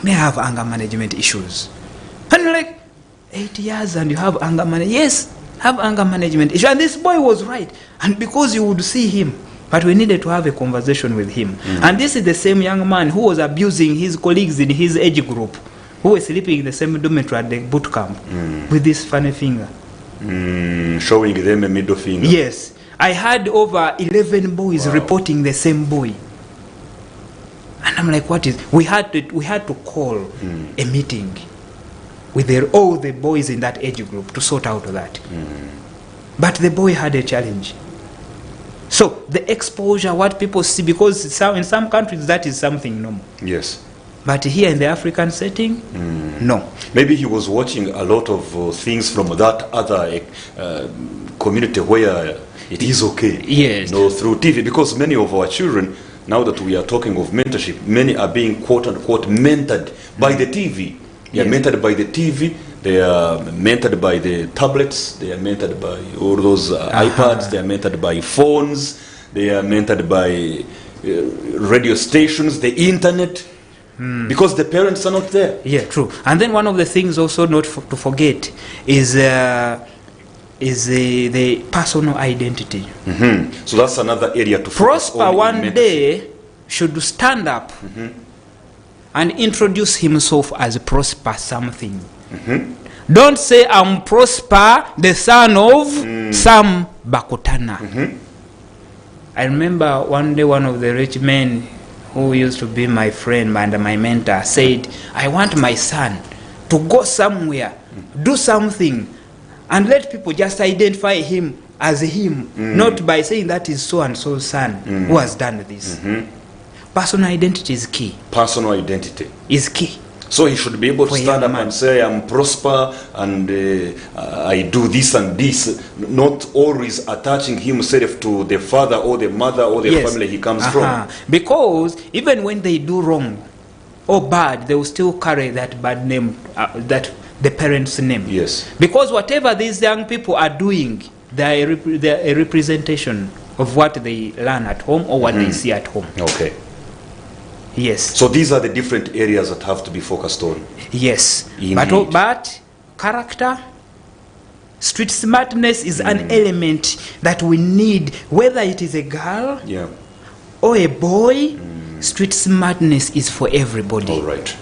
may I have anger management issues. And you're like, 8 years and you have anger management? Yes, have anger management issues. And this boy was right. And because you would see him, but we needed to have a conversation with him. And this is the same young man who was abusing his colleagues in his age group, who were sleeping in the same dormitory at the boot camp with this funny finger. Showing them a middle finger. Yes. I had over 11 boys reporting the same boy. And I'm like, what is... We had to call a meeting with all the boys in that age group to sort out that. But the boy had a challenge. So the exposure, what people see, because in some countries that is something normal. Yes. But here in the African setting, no. Maybe he was watching a lot of things from that other community where it is okay. Yes. Through TV, because many of our children, now that we are talking of mentorship, many are being quote unquote mentored by the TV. They are mentored by the TV. They are mentored by the tablets. They are mentored by all those iPads. They are mentored by phones. They are mentored by radio stations, the internet, because the parents are not there. Yeah, true. And then one of the things also not to forget is the personal identity. So that's another area to focus Prosper on. one day should stand up and introduce himself as Prosper something. Don't say I'm Prosper, the son of Sam Bakotana. I remember one day one of the rich men who used to be my friend and my mentor said, I want my son to go somewhere, do something, and let people just identify him as him, not by saying that is so and so's son who has done this. Personal identity is key. Personal identity is key. So he should be able to stand up and say, I'm Prosper and I do this and this, not always attaching himself to the father or the mother or the family he comes from. Because even when they do wrong or bad, they will still carry that bad name, that the parents' name. Yes. Because whatever these young people are doing, they are a representation of what they learn at home or what they see at home. Okay. Yes. So these are the different areas that have to be focused on. Yes. But character, street smartness is an element that we need, whether it is a girl or a boy. Street smartness is for everybody. All right.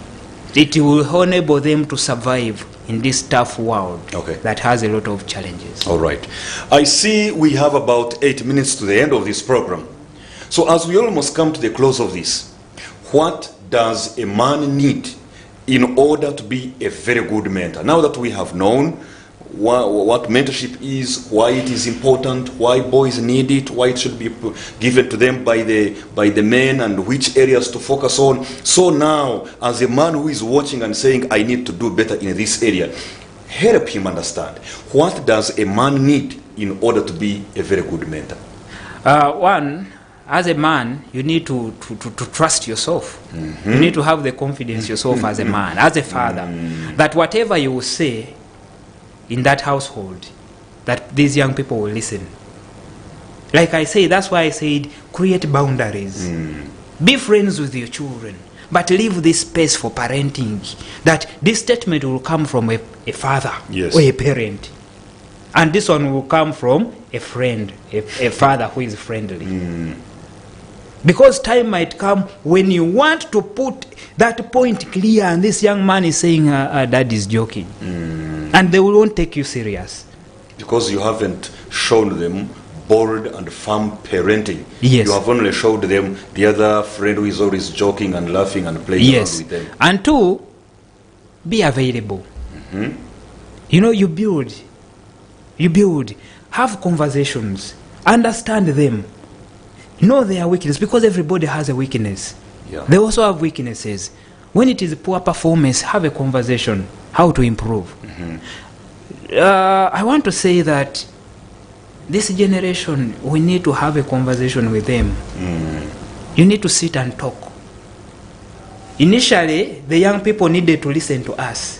It will enable them to survive in this tough world that has a lot of challenges. All right. I see we have about 8 minutes to the end of this program. So as we almost come to the close of this, what does a man need in order to be a very good mentor? Now that we have known what mentorship is, why it is important, why boys need it, why it should be given to them by the men, and which areas to focus on. So now, as a man who is watching and saying, I need to do better in this area, help him understand, what does a man need in order to be a very good mentor? One, as a man, you need to trust yourself. You need to have the confidence yourself as a man, as a father, that whatever you will say in that household, that these young people will listen. Like I say, that's why I said create boundaries. Be friends with your children, but leave this space for parenting, that this statement will come from a father or a parent, and this one will come from a friend, a father who is friendly. Because time might come when you want to put that point clear and this young man is saying, dad is joking. And they won't take you serious. Because you haven't shown them bold and firm parenting. Yes. You have only showed them the other friend who is always joking and laughing and playing around with them. And two, be available. You build, have conversations, understand them. Know their weakness, because everybody has a weakness. They also have weaknesses. When it is poor performance, have a conversation, how to improve. I want to say that this generation, we need to have a conversation with them. You need to sit and talk. Initially, the young people needed to listen to us.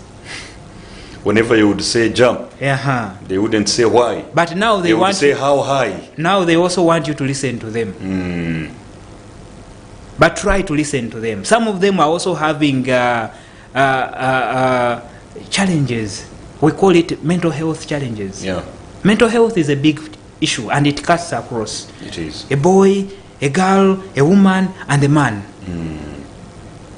Whenever you would say jump, they wouldn't say why. But now they would say how high. Now they also want you to listen to them. But try to listen to them. Some of them are also having challenges. We call it mental health challenges. Yeah. Mental health is a big issue, and it cuts across. It is. A boy, a girl, a woman, and a man.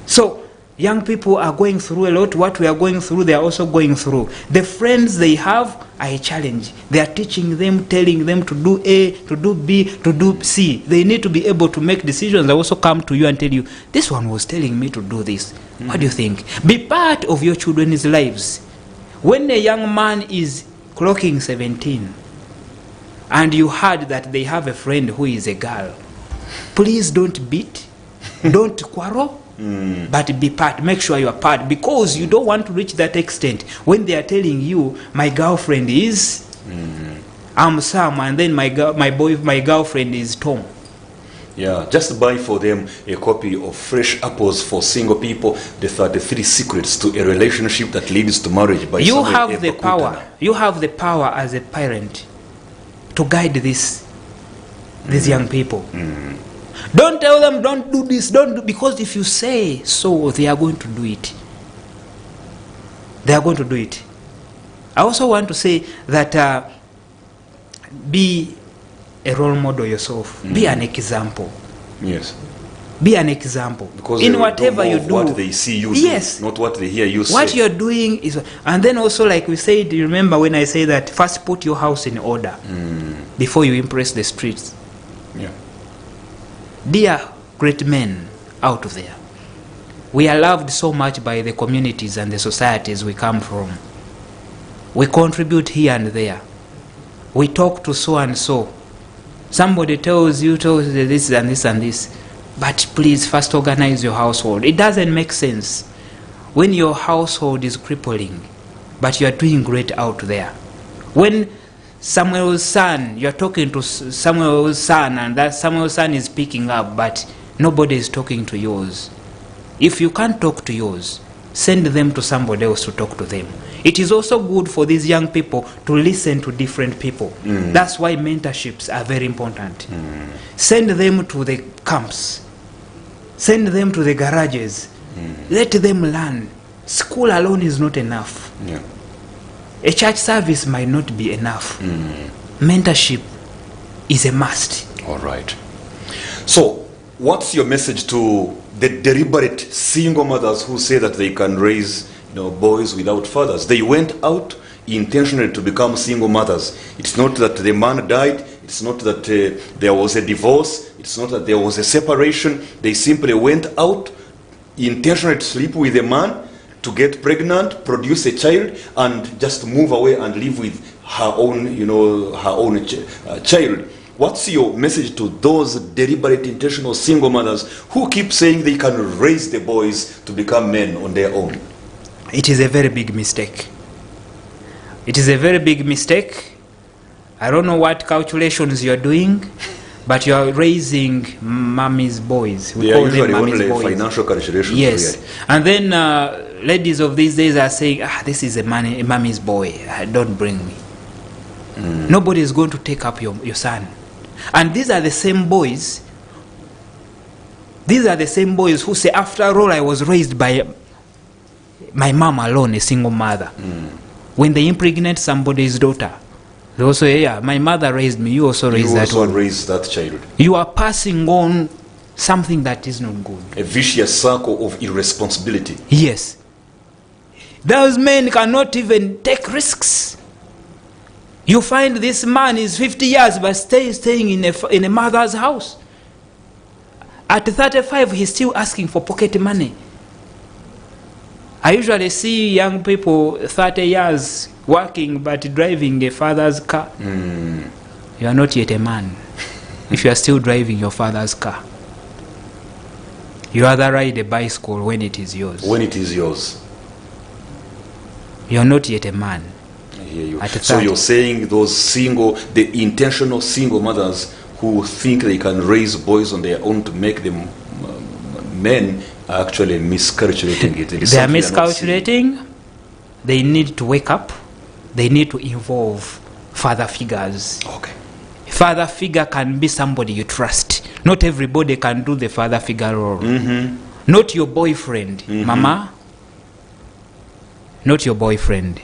So young people are going through a lot. What we are going through, they are also going through. The friends they have are a challenge. They are teaching them, telling them to do A, to do B, to do C. They need to be able to make decisions. They also come to you and tell you, this one was telling me to do this. What do you think? Be part of your children's lives. When a young man is clocking 17 and you heard that they have a friend who is a girl, please don't beat, don't quarrel, but be part. Make sure you are part, because you don't want to reach that extent when they are telling you, my girlfriend is I'm Sam, and then my girlfriend is Tom. Yeah, just buy for them a copy of Fresh Apples for Single People, the 33 Secrets to a Relationship that Leads to Marriage by You Samuel have the Eva power. Quintana. You have the power as a parent to guide these young people. Don't tell them, don't do this, don't do, because if you say so, they are going to do it. They are going to do it. I also want to say that be a role model yourself. Be an example. Yes. Be an example. Because in they whatever don't know you do. what they see you Yes. do, not what they hear you say. What you're doing is, and then also, like we said, you remember when I say that first put your house in order before you impress the streets. Yeah. Dear great men out there, we are loved so much by the communities and the societies we come from. We contribute here and there. We talk to so and so. Somebody tells you this and this and this. But please first organize your household. It doesn't make sense when your household is crippling, but you are doing great out there. When Samuel's son, you're talking to Samuel's son, and that Samuel's son is picking up, but nobody is talking to yours. If you can't talk to yours, send them to somebody else to talk to them. It is also good for these young people to listen to different people. That's why mentorships are very important. Send them to the camps. Send them to the garages. Let them learn. School alone is not enough. Yeah. A church service might not be enough. Mentorship is a must. All right. So, what's your message to the deliberate single mothers who say that they can raise, boys without fathers? They went out intentionally to become single mothers. It's not that the man died. It's not that there was a divorce. It's not that there was a separation. They simply went out intentionally to sleep with a man, to get pregnant, produce a child, and just move away and live with her own child. What's your message to those deliberate, intentional single mothers who keep saying they can raise the boys to become men on their own? It is a very big mistake. It is a very big mistake. I don't know what calculations you're doing, but you're raising mommy's boys. We They call are them usually mommy's only boys. financial calculations. Yes. Really. And then ladies of these days are saying, this is a mommy's boy. Don't bring me. Nobody is going to take up your son. And these are the same boys. These are the same boys who say, after all, I was raised by my mom alone, a single mother. When they impregnate somebody's daughter, they also say, yeah, my mother raised me, you also raised that one. You also raised that child. You are passing on something that is not good. A vicious circle of irresponsibility. Yes. Those men cannot even take risks. You find this man is 50 years but staying in a mother's house. At 35, he's still asking for pocket money. I usually see young people 30 years working but driving a father's car. You are not yet a man if you are still driving your father's car. You rather ride a bicycle when it is yours. When it is yours. You are not yet a man. I hear you. At So 30. you're saying the intentional single mothers who think they can raise boys on their own to make them men are actually miscalculating it. They are miscalculating. They need to wake up. They need to involve father figures. Okay. Father figure can be somebody you trust. Not everybody can do the father figure role. Not your boyfriend. Mama, not your boyfriend.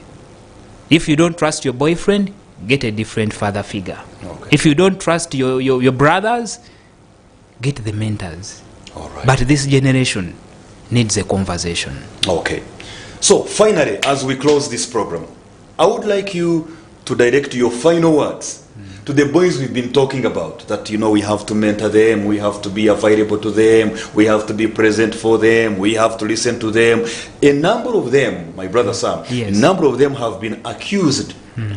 If you don't trust your boyfriend, get a different father figure. Okay. If you don't trust your brothers, get the mentors. All right. But this generation needs a conversation. Okay. So finally, as we close this program, I would like you to direct your final words to the boys we've been talking about, that, you know, we have to mentor them, we have to be available to them, we have to be present for them, we have to listen to them. A number of them, my brother Sam, Yes. a number of them have been accused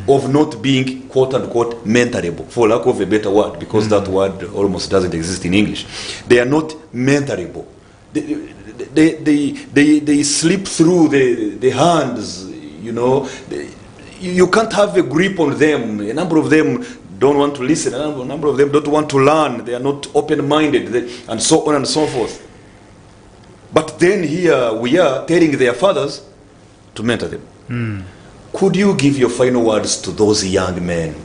of not being quote-unquote mentorable, for lack of a better word, because that word almost doesn't exist in English. They are not mentorable. They slip through the hands, you know. You can't have a grip on them. A number of them don't want to listen. A number of them don't want to learn. They are not open-minded, and so on and so forth. But then here we are telling their fathers to mentor them. Could you give your final words to those young men?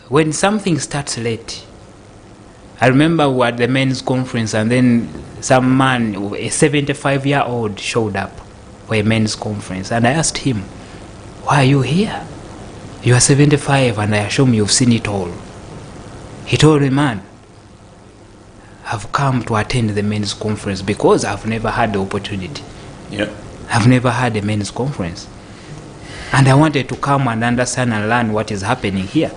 When something starts late, I remember we were at the men's conference, and then some man, a 75-year-old, showed up for a men's conference, and I asked him, "Why are you here? You are 75 and I assume you've seen it all." He told me, "Man, I've come to attend the men's conference because I've never had the opportunity. Yeah. I've never had a men's conference. And I wanted to come and understand and learn what is happening here."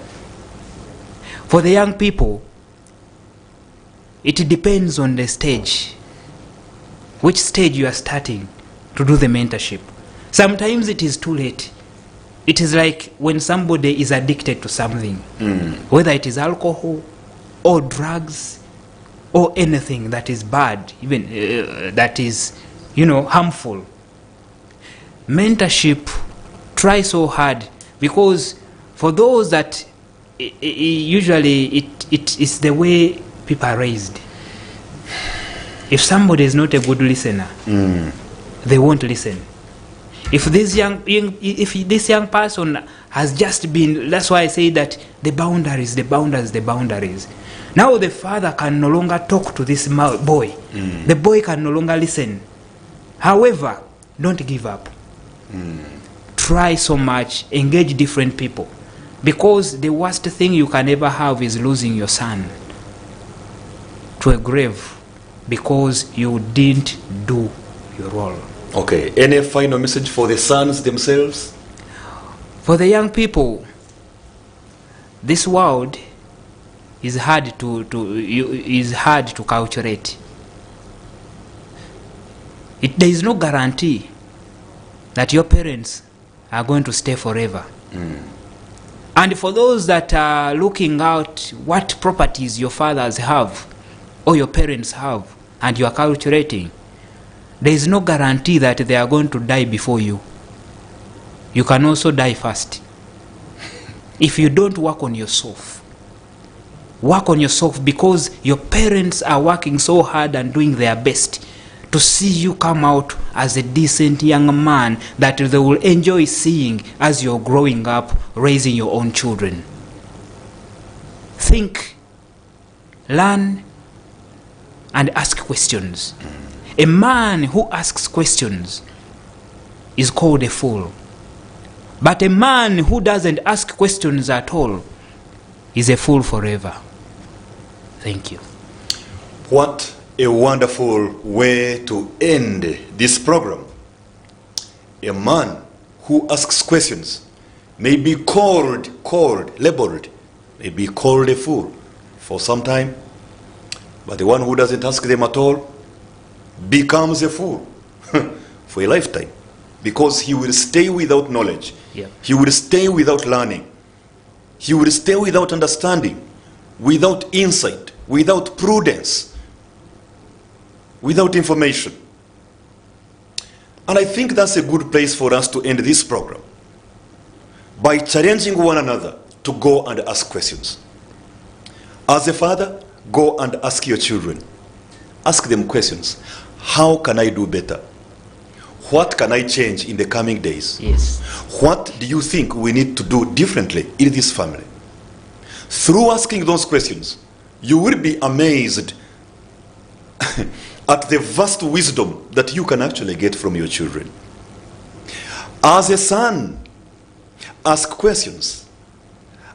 For the young people, it depends on the stage, which stage you are starting to do the mentorship. Sometimes it is too late. It is like when somebody is addicted to something, whether it is alcohol or drugs or anything that is bad, even that is, harmful. Mentorship, try so hard, because for those that usually it is the way people are raised. If somebody is not a good listener, they won't listen. If this young person has just been, that's why I say that the boundaries. Now the father can no longer talk to this boy. The boy can no longer listen. However, don't give up. Try so much, engage different people. Because the worst thing you can ever have is losing your son to a grave because you didn't do your role. Okay, any final message for the sons themselves? For the young people, this world is hard to calculate. There is no guarantee that your parents are going to stay forever. And for those that are looking out what properties your fathers have or your parents have, and you are calculating, there is no guarantee that they are going to die before you. You can also die first. If you don't work on yourself, because your parents are working so hard and doing their best to see you come out as a decent young man that they will enjoy seeing as you're growing up, raising your own children. Think, learn, and ask questions. A man who asks questions is called a fool. But a man who doesn't ask questions at all is a fool forever. Thank you. What a wonderful way to end this program. A man who asks questions may be labeled, may be called a fool for some time, but the one who doesn't ask them at all becomes a fool for a lifetime, because he will stay without knowledge. Yeah. He will stay without learning. He will stay without understanding, without insight, without prudence, without information. And I think that's a good place for us to end this program, by challenging one another to go and ask questions. As a father, go and ask your children. Ask them questions. How can I do better? What can I change in the coming days? Yes. What do you think we need to do differently in this family? Through asking those questions, you will be amazed at the vast wisdom that you can actually get from your children. As a son, ask questions.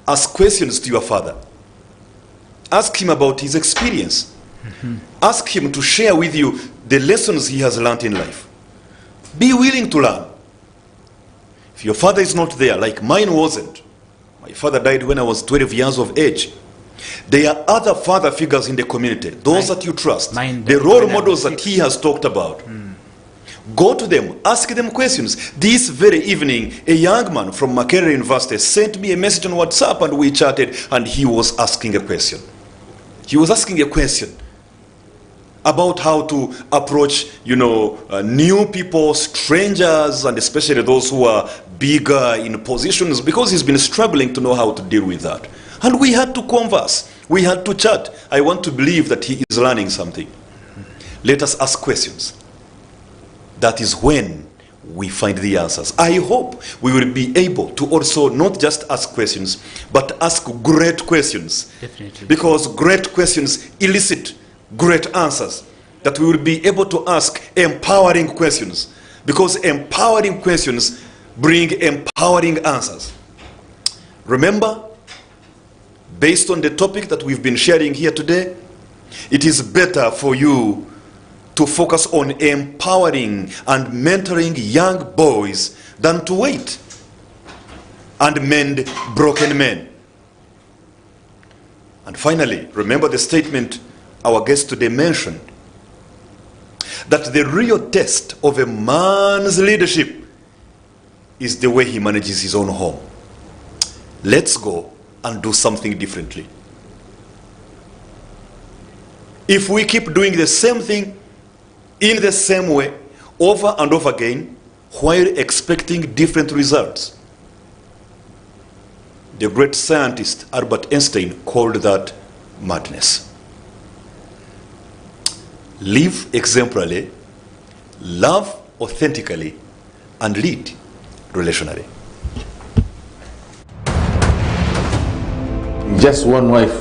Ask questions to your father. Ask him about his experience. Ask him to share with you the lessons he has learned in life. Be willing to learn. If your father is not there, like mine wasn't, my father died when I was 12 years of age. There are other father figures in the community, those that you trust, the role models that he has talked about. Go to them, ask them questions. This very evening, a young man from Makerere University sent me a message on WhatsApp and we chatted, and he was asking a question. He was asking a question about how to approach, new people, strangers, and especially those who are bigger in positions, because he's been struggling to know how to deal with that. And we had to converse. We had to chat. I want to believe that he is learning something. Let us ask questions. That is when we find the answers. I hope we will be able to also not just ask questions, but ask great questions. Definitely. Because great questions elicit great answers. That we will be able to ask empowering questions. Because empowering questions bring empowering answers. Remember, based on the topic that we've been sharing here today, it is better for you to focus on empowering and mentoring young boys than to wait and mend broken men. And finally, remember the statement our guest today mentioned, that the real test of a man's leadership is the way he manages his own home. Let's go and do something differently. If we keep doing the same thing in the same way over and over again while expecting different results, the great scientist Albert Einstein called that madness. Live exemplarily, love authentically, and lead relationally. Just one wife,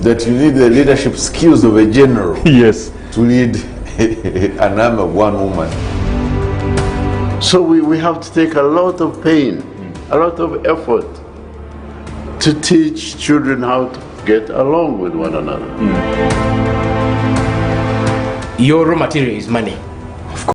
that you need the leadership skills of a general. Yes. To lead an army of one woman. So we have to take a lot of pain, a lot of effort to teach children how to get along with one another. Your raw material is money.